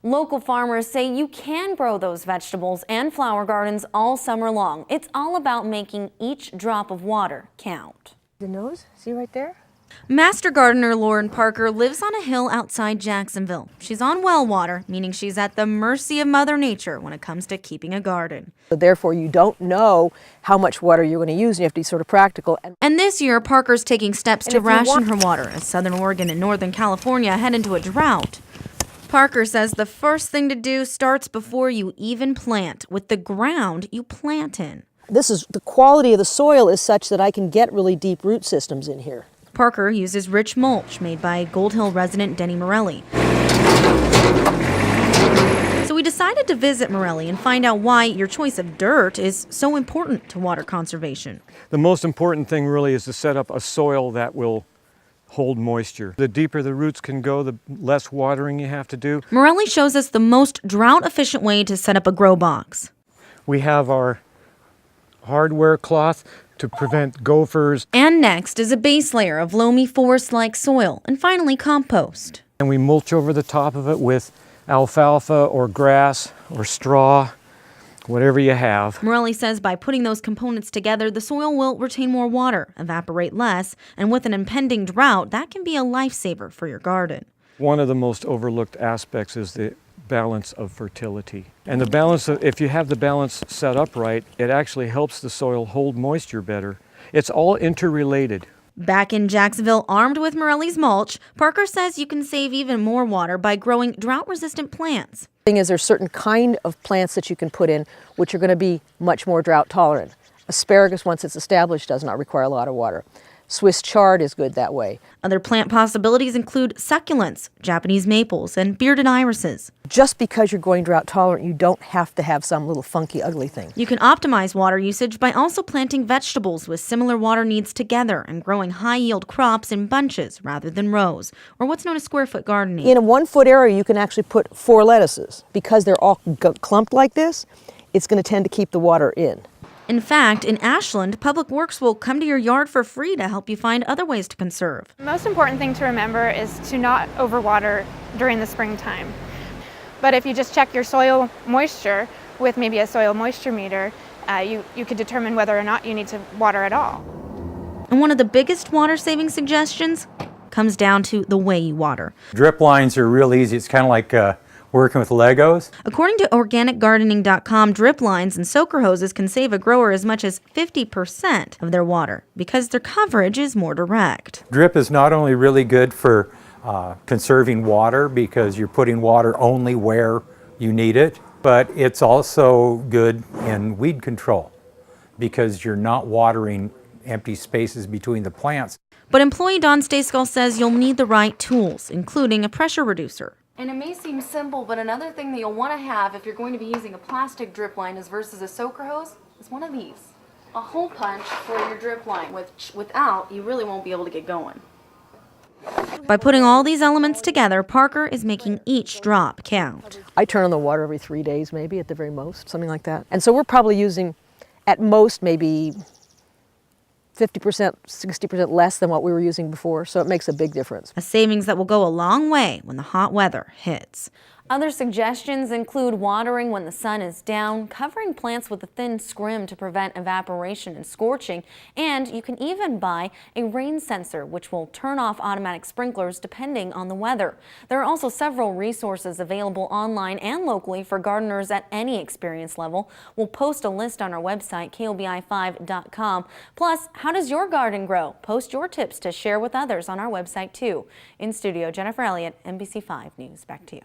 Local farmers say you can grow those vegetables and flower gardens all summer long. It's all about making each drop of water count. The nose, see right there? Master gardener Lauren Parker lives on a hill outside Jacksonville. She's on well water, meaning she's at the mercy of Mother Nature when it comes to keeping a garden. Therefore, you don't know how much water you're going to use, and you have to be sort of practical. And this year, Parker's taking steps to ration her water as Southern Oregon and Northern California head into a drought. Parker says the first thing to do starts before you even plant, with the ground you plant in. The quality of the soil is such that I can get really deep root systems in here. Parker uses rich mulch made by Gold Hill resident Denny Morelli. So we decided to visit Morelli and find out why your choice of dirt is so important to water conservation. The most important thing really is to set up a soil that will hold moisture. The deeper the roots can go, the less watering you have to do. Morelli shows us the most drought-efficient way to set up a grow box. We have our hardware cloth to prevent gophers. And next is a base layer of loamy forest-like soil, and finally compost. And we mulch over the top of it with alfalfa or grass or straw, whatever you have. Morelli says by putting those components together, the soil will retain more water, evaporate less, and with an impending drought, that can be a lifesaver for your garden. One of the most overlooked aspects is the balance of fertility. And the balance, if you have the balance set up right, it actually helps the soil hold moisture better. It's all interrelated. Back in Jacksonville, armed with Morelli's mulch, Parker says you can save even more water by growing drought-resistant plants. The thing is, there's certain kind of plants that you can put in which are going to be much more drought tolerant. Asparagus, once it's established, does not require a lot of water. Swiss chard is good that way. Other plant possibilities include succulents, Japanese maples, and bearded irises. Just because you're going drought tolerant, you don't have to have some little funky, ugly thing. You can optimize water usage by also planting vegetables with similar water needs together and growing high-yield crops in bunches rather than rows, or what's known as square-foot gardening. In a 1-foot area, you can actually put 4 lettuces. Because they're all clumped like this, it's going to tend to keep the water in. In fact, in Ashland, Public Works will come to your yard for free to help you find other ways to conserve. The most important thing to remember is to not overwater during the springtime. But if you just check your soil moisture with maybe a soil moisture meter, you could determine whether or not you need to water at all. And one of the biggest water-saving suggestions comes down to the way you water. Drip lines are real easy. It's kind of like working with Legos. According to organicgardening.com, drip lines and soaker hoses can save a grower as much as 50% of their water because their coverage is more direct. Drip is not only really good for conserving water because you're putting water only where you need it, but it's also good in weed control because you're not watering empty spaces between the plants. But employee Don Stayskull says you'll need the right tools, including a pressure reducer. And it may seem simple, but another thing that you'll want to have if you're going to be using a plastic drip line versus a soaker hose is one of these. A hole punch for your drip line, which without, you really won't be able to get going. By putting all these elements together, Parker is making each drop count. I turn on the water every 3 days, maybe at the very most, something like that. And so we're probably using, at most, maybe 50%, 60% less than what we were using before, so it makes a big difference. A savings that will go a long way when the hot weather hits. Other suggestions include watering when the sun is down, covering plants with a thin scrim to prevent evaporation and scorching, and you can even buy a rain sensor which will turn off automatic sprinklers depending on the weather. There are also several resources available online and locally for gardeners at any experience level. We'll post a list on our website, KOBI5.com. Plus, how does your garden grow? Post your tips to share with others on our website too. In studio, Jennifer Elliott, NBC5 News. Back to you.